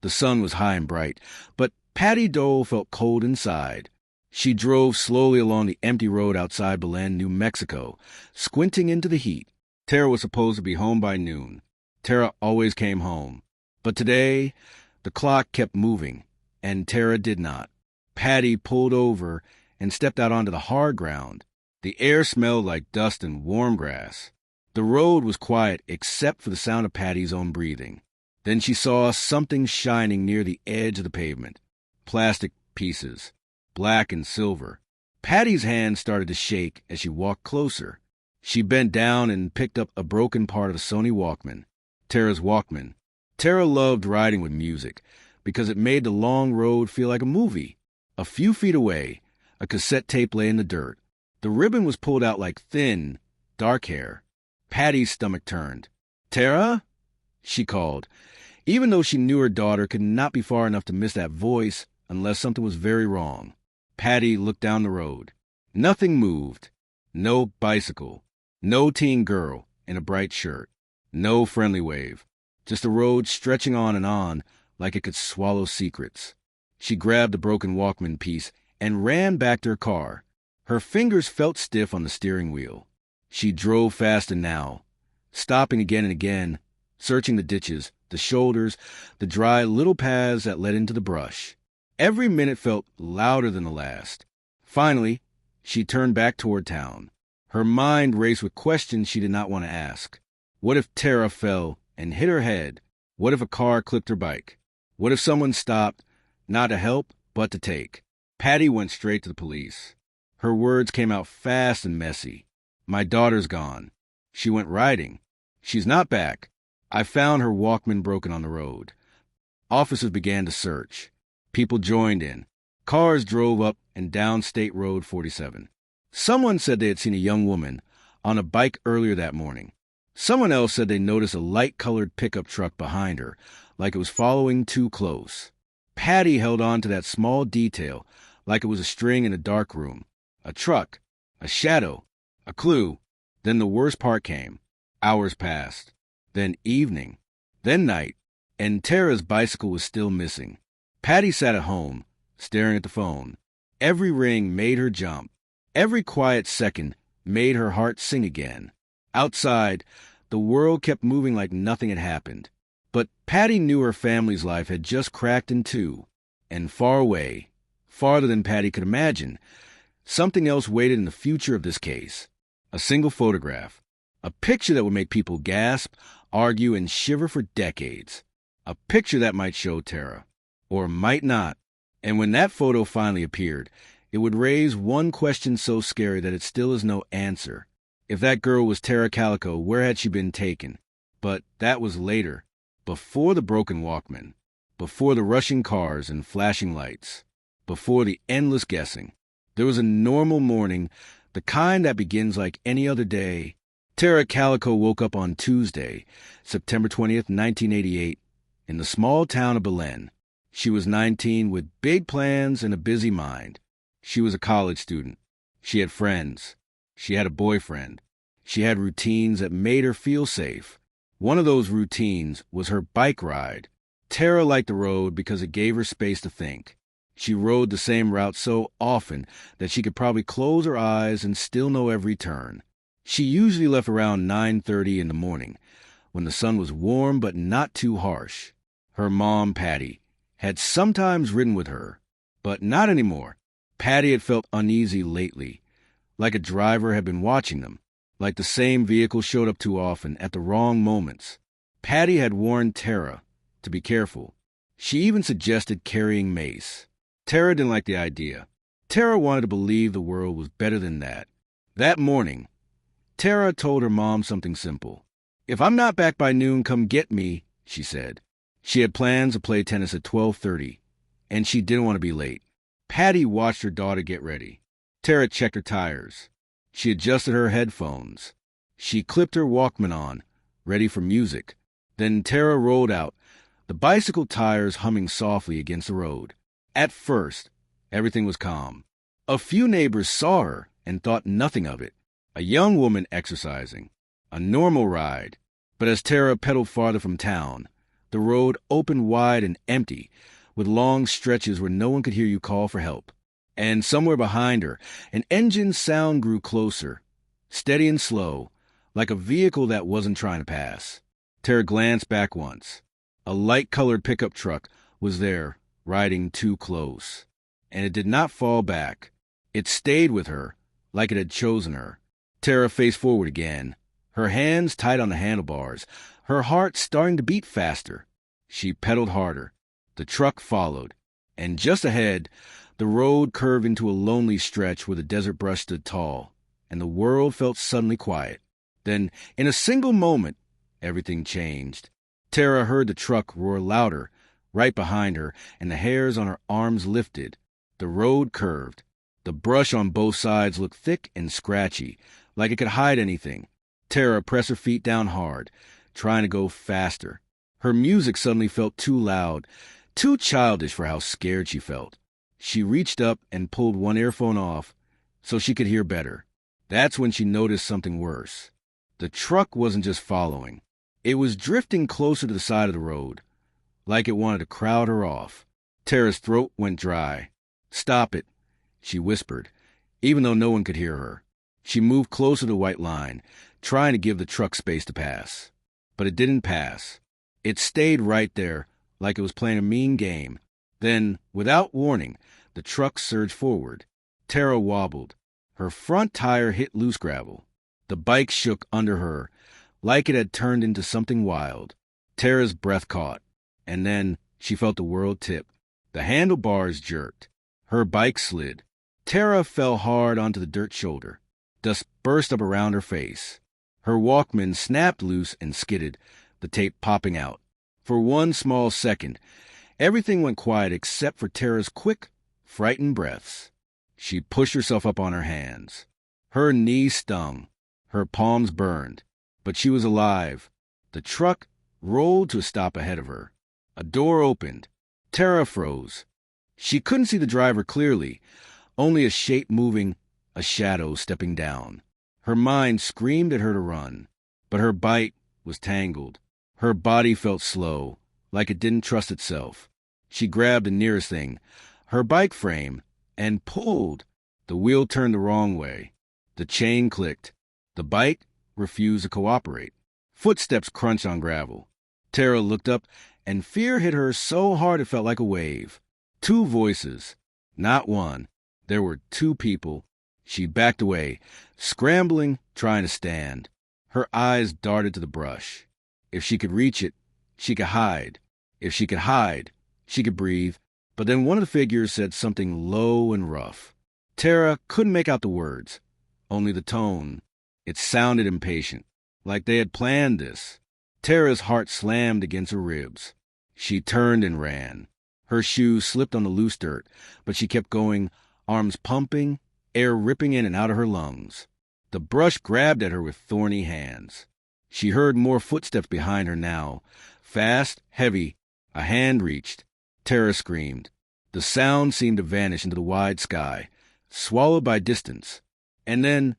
The sun was high and bright, but Patty Dole felt cold inside. She drove slowly along the empty road outside Belen, New Mexico, squinting into the heat. Tara was supposed to be home by noon. Tara always came home. But today, the clock kept moving, and Tara did not. Patty pulled over and stepped out onto the hard ground. The air smelled like dust and warm grass. The road was quiet except for the sound of Patty's own breathing. Then she saw something shining near the edge of the pavement. Plastic pieces, black and silver. Patty's hand started to shake as she walked closer. She bent down and picked up a broken part of a Sony Walkman. Tara's Walkman. Tara loved riding with music because it made the long road feel like a movie. A few feet away, a cassette tape lay in the dirt. The ribbon was pulled out like thin, dark hair. Patty's stomach turned. "Tara?" she called, even though she knew her daughter could not be far enough to miss that voice unless something was very wrong. Patty looked down the road. Nothing moved. No bicycle. No teen girl in a bright shirt. No friendly wave. Just a road stretching on and on like it could swallow secrets. She grabbed the broken Walkman piece and ran back to her car. Her fingers felt stiff on the steering wheel. She drove faster now, stopping again and again, searching the ditches, the shoulders, the dry little paths that led into the brush. Every minute felt louder than the last. Finally, she turned back toward town. Her mind raced with questions she did not want to ask. What if Tara fell and hit her head? What if a car clipped her bike? What if someone stopped, not to help, but to take? Patty went straight to the police. Her words came out fast and messy. "My daughter's gone. She went riding. She's not back. I found her Walkman broken on the road." Officers began to search. People joined in. Cars drove up and down State Road 47. Someone said they had seen a young woman on a bike earlier that morning. Someone else said they noticed a light-colored pickup truck behind her, like it was following too close. Patty held on to that small detail like it was a string in a dark room. A truck, a shadow, a clue. Then the worst part came. Hours passed. Then evening. Then night. And Tara's bicycle was still missing. Patty sat at home, staring at the phone. Every ring made her jump. Every quiet second made her heart sing again. Outside, the world kept moving like nothing had happened. But Patty knew her family's life had just cracked in two. And far away, farther than Patty could imagine, something else waited in the future of this case. A single photograph. A picture that would make people gasp, argue, and shiver for decades. A picture that might show Tara. Or might not. And when that photo finally appeared, it would raise one question so scary that it still is no answer. If that girl was Tara Calico, where had she been taken? But that was later. Before the broken Walkman. Before the rushing cars and flashing lights. Before the endless guessing. There was a normal morning, the kind that begins like any other day. Tara Calico woke up on Tuesday, September 20th, 1988, in the small town of Belen. She was 19 with big plans and a busy mind. She was a college student. She had friends. She had a boyfriend. She had routines that made her feel safe. One of those routines was her bike ride. Tara liked the road because it gave her space to think. She rode the same route so often that she could probably close her eyes and still know every turn. She usually left around 9:30 in the morning, when the sun was warm but not too harsh. Her mom, Patty, had sometimes ridden with her, but not anymore. Patty had felt uneasy lately, like a driver had been watching them, like the same vehicle showed up too often at the wrong moments. Patty had warned Tara to be careful. She even suggested carrying mace. Tara didn't like the idea. Tara wanted to believe the world was better than that. That morning, Tara told her mom something simple. "If I'm not back by noon, come get me," she said. She had plans to play tennis at 12:30, and she didn't want to be late. Patty watched her daughter get ready. Tara checked her tires. She adjusted her headphones. She clipped her Walkman on, ready for music. Then Tara rolled out, the bicycle tires humming softly against the road. At first, everything was calm. A few neighbors saw her and thought nothing of it. A young woman exercising. A normal ride. But as Tara pedaled farther from town, The road open wide and empty, with long stretches where no one could hear you call for help. And somewhere behind her, an engine's sound grew closer, steady and slow, like a vehicle that wasn't trying to pass. Tara glanced back once. A light-colored pickup truck was there, riding too close. And it did not fall back. It stayed with her, like it had chosen her. Tara faced forward again, her hands tight on the handlebars, her heart starting to beat faster. She pedaled harder. The truck followed. And just ahead, the road curved into a lonely stretch where the desert brush stood tall, and the world felt suddenly quiet. Then, in a single moment, everything changed. Tara heard the truck roar louder, right behind her, and the hairs on her arms lifted. The road curved. The brush on both sides looked thick and scratchy, like it could hide anything. Tara pressed her feet down hard, trying to go faster. Her music suddenly felt too loud, too childish for how scared she felt. She reached up and pulled one earphone off so she could hear better. That's when she noticed something worse. The truck wasn't just following. It was drifting closer to the side of the road, like it wanted to crowd her off. Tara's throat went dry. "Stop it," she whispered, even though no one could hear her. She moved closer to the white line, trying to give the truck space to pass. But it didn't pass. It stayed right there, like it was playing a mean game. Then, without warning, the truck surged forward. Tara wobbled. Her front tire hit loose gravel. The bike shook under her, like it had turned into something wild. Tara's breath caught, and then she felt the world tip. The handlebars jerked. Her bike slid. Tara fell hard onto the dirt shoulder. Dust burst up around her face. Her Walkman snapped loose and skidded, the tape popping out. For one small second, everything went quiet except for Tara's quick, frightened breaths. She pushed herself up on her hands. Her knees stung. Her palms burned. But she was alive. The truck rolled to a stop ahead of her. A door opened. Tara froze. She couldn't see the driver clearly, only a shape moving, a shadow stepping down. Her mind screamed at her to run, but her bite was tangled. Her body felt slow, like it didn't trust itself. She grabbed the nearest thing, her bike frame, and pulled. The wheel turned the wrong way. The chain clicked. The bike refused to cooperate. Footsteps crunched on gravel. Tara looked up, and fear hit her so hard it felt like a wave. Two voices. Not one. There were two people. She backed away, scrambling, trying to stand. Her eyes darted to the brush. If she could reach it, she could hide. If she could hide, she could breathe. But then one of the figures said something low and rough. Tara couldn't make out the words, only the tone. It sounded impatient, like they had planned this. Tara's heart slammed against her ribs. She turned and ran. Her shoes slipped on the loose dirt, but she kept going, arms pumping, air ripping in and out of her lungs. The brush grabbed at her with thorny hands. She heard more footsteps behind her now. Fast, heavy, a hand reached. Tara screamed. The sound seemed to vanish into the wide sky, swallowed by distance. And then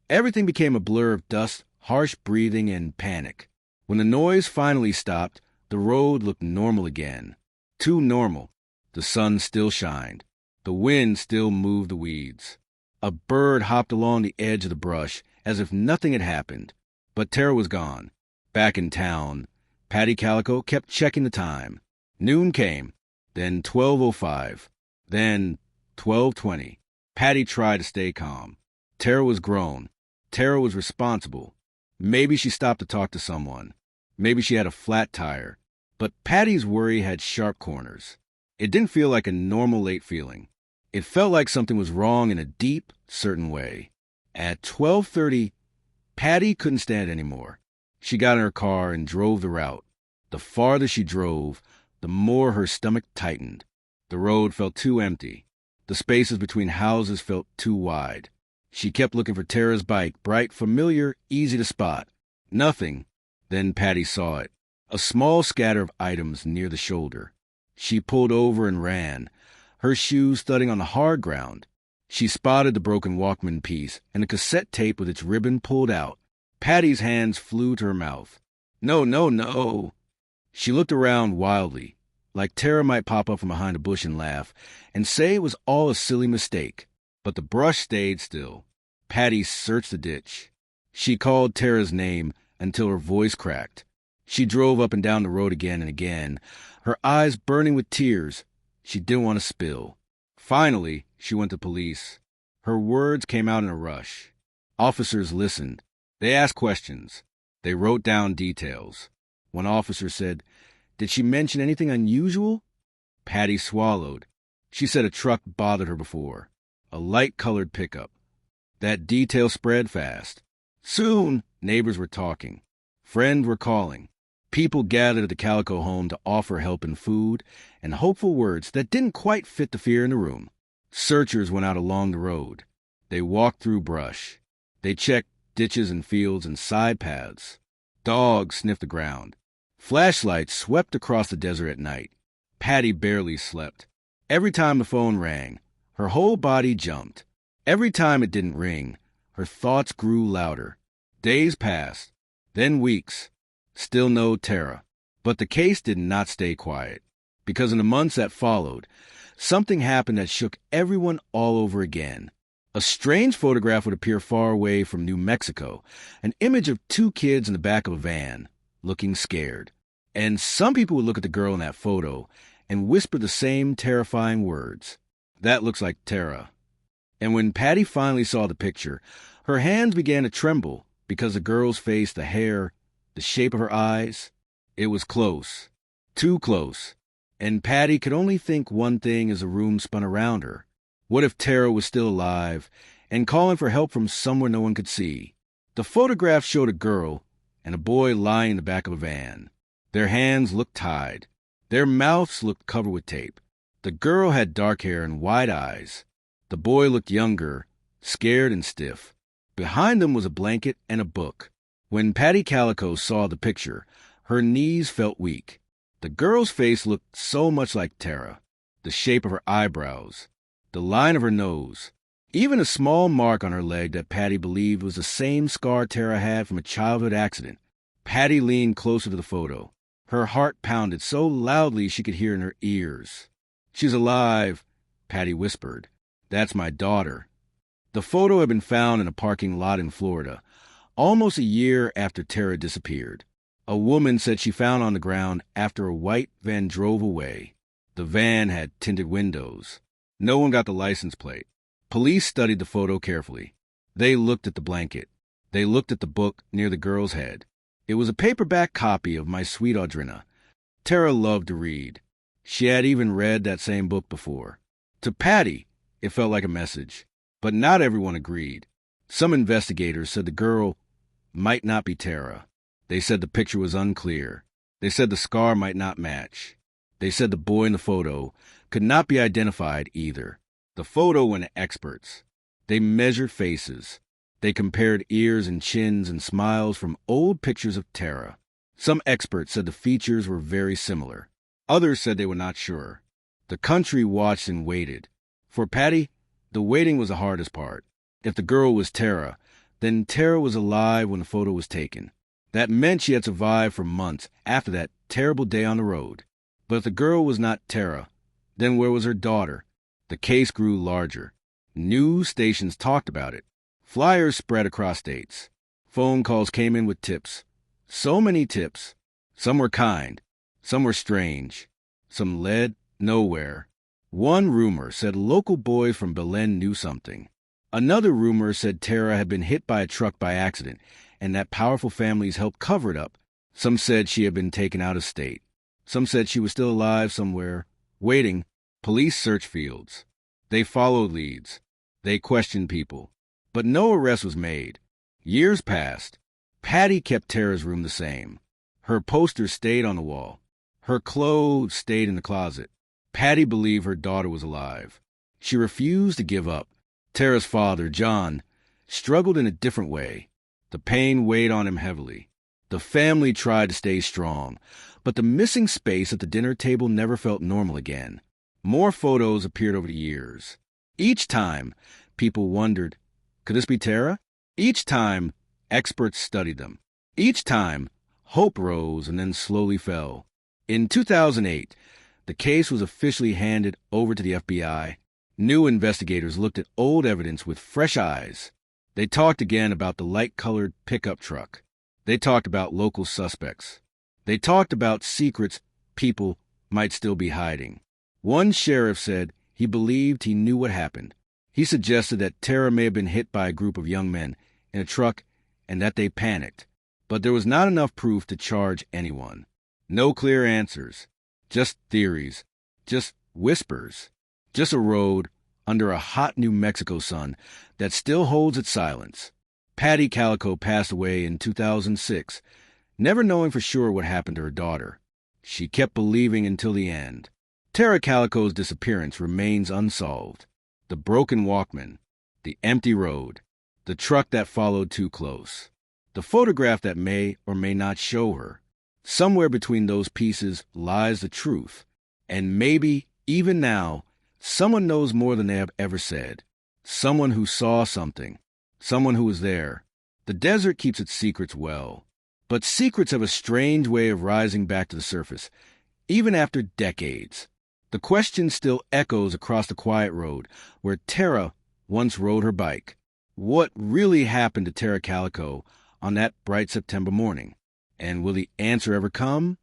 everything became a blur of dust, harsh breathing, and panic. When the noise finally stopped, the road looked normal again. Too normal. The sun still shined. The wind still moved the weeds. A bird hopped along the edge of the brush as if nothing had happened. But Tara was gone. Back in town, Patty Calico kept checking the time. Noon came, then 12:05, then 12:20. Patty tried to stay calm. Tara was grown. Tara was responsible. Maybe she stopped to talk to someone. Maybe she had a flat tire. But Patty's worry had sharp corners. It didn't feel like a normal late feeling. It felt like something was wrong in a deep, certain way. At 12:30, Patty couldn't stand anymore. She got in her car and drove the route. The farther she drove, the more her stomach tightened. The road felt too empty. The spaces between houses felt too wide. She kept looking for Tara's bike, bright, familiar, easy to spot. Nothing. Then Patty saw it. A small scatter of items near the shoulder. She pulled over and ran, her shoes thudding on the hard ground. She spotted the broken Walkman piece and the cassette tape with its ribbon pulled out. Patty's hands flew to her mouth. No, no, no. She looked around wildly, like Tara might pop up from behind a bush and laugh, and say it was all a silly mistake. But the brush stayed still. Patty searched the ditch. She called Tara's name until her voice cracked. She drove up and down the road again and again, her eyes burning with tears she didn't want to spill. Finally, she went to police. Her words came out in a rush. Officers listened. They asked questions. They wrote down details. One officer said, "Did she mention anything unusual?" Patty swallowed. She said a truck bothered her before. A light-colored pickup. That detail spread fast. Soon, neighbors were talking. Friends were calling. People gathered at the Calico home to offer help and food and hopeful words that didn't quite fit the fear in the room. Searchers went out along the road. They walked through brush. They checked ditches and fields and side paths. Dogs sniffed the ground. Flashlights swept across the desert at night. Patty barely slept. Every time the phone rang, her whole body jumped. Every time it didn't ring, her thoughts grew louder. Days passed, then weeks. Still no Tara. But the case did not stay quiet, because in the months that followed, something happened that shook everyone all over again. A strange photograph would appear far away from New Mexico, an image of two kids in the back of a van, looking scared. And some people would look at the girl in that photo and whisper the same terrifying words. "That looks like Tara." And when Patty finally saw the picture, her hands began to tremble because the girl's face, the hair, the shape of her eyes, it was close, too close. And Patty could only think one thing as the room spun around her. What if Tara was still alive and calling for help from somewhere no one could see? The photograph showed a girl and a boy lying in the back of a van. Their hands looked tied. Their mouths looked covered with tape. The girl had dark hair and wide eyes. The boy looked younger, scared and stiff. Behind them was a blanket and a book. When Patty Calico saw the picture, her knees felt weak. The girl's face looked so much like Tara. The shape of her eyebrows, the line of her nose, even a small mark on her leg that Patty believed was the same scar Tara had from a childhood accident. Patty leaned closer to the photo. Her heart pounded so loudly she could hear in her ears. "She's alive," Patty whispered. "That's my daughter." The photo had been found in a parking lot in Florida, almost a year after Tara disappeared. A woman said she found on the ground after a white van drove away. The van had tinted windows. No one got the license plate. Police studied the photo carefully. They looked at the blanket. They looked at the book near the girl's head. It was a paperback copy of My Sweet Audrina. Tara loved to read. She had even read that same book before. To Patty, it felt like a message. But not everyone agreed. Some investigators said the girl might not be Tara. They said the picture was unclear. They said the scar might not match. They said the boy in the photo could not be identified either. The photo went to experts. They measured faces. They compared ears and chins and smiles from old pictures of Tara. Some experts said the features were very similar. Others said they were not sure. The country watched and waited. For Patty, the waiting was the hardest part. If the girl was Tara, then Tara was alive when the photo was taken. That meant she had survived for months after that terrible day on the road. But if the girl was not Tara, then where was her daughter? The case grew larger. News stations talked about it. Flyers spread across states. Phone calls came in with tips. So many tips. Some were kind. Some were strange. Some led nowhere. One rumor said local boys from Belen knew something. Another rumor said Tara had been hit by a truck by accident, and that powerful families helped cover it up. Some said she had been taken out of state. Some said she was still alive somewhere, waiting. Police searched fields. They followed leads. They questioned people. But no arrest was made. Years passed. Patty kept Tara's room the same. Her posters stayed on the wall. Her clothes stayed in the closet. Patty believed her daughter was alive. She refused to give up. Tara's father, John, struggled in a different way. The pain weighed on him heavily. The family tried to stay strong, but the missing space at the dinner table never felt normal again. More photos appeared over the years. Each time, people wondered, could this be Tara? Each time, experts studied them. Each time, hope rose and then slowly fell. In 2008, the case was officially handed over to the FBI. New investigators looked at old evidence with fresh eyes. They talked again about the light-colored pickup truck. They talked about local suspects. They talked about secrets people might still be hiding. One sheriff said he believed he knew what happened. He suggested that Tara may have been hit by a group of young men in a truck and that they panicked. But there was not enough proof to charge anyone. No clear answers. Just theories. Just whispers. Just a road under a hot New Mexico sun that still holds its silence. Tara Calico passed away in 2006, never knowing for sure what happened to her daughter. She kept believing until the end. Tara Calico's disappearance remains unsolved. The broken Walkman, the empty road, the truck that followed too close, the photograph that may or may not show her. Somewhere between those pieces lies the truth. And maybe, even now, someone knows more than they have ever said. Someone who saw something. Someone who was there. The desert keeps its secrets well. But secrets have a strange way of rising back to the surface, even after decades. The question still echoes across the quiet road where Tara once rode her bike. What really happened to Tara Calico on that bright September morning? And will the answer ever come?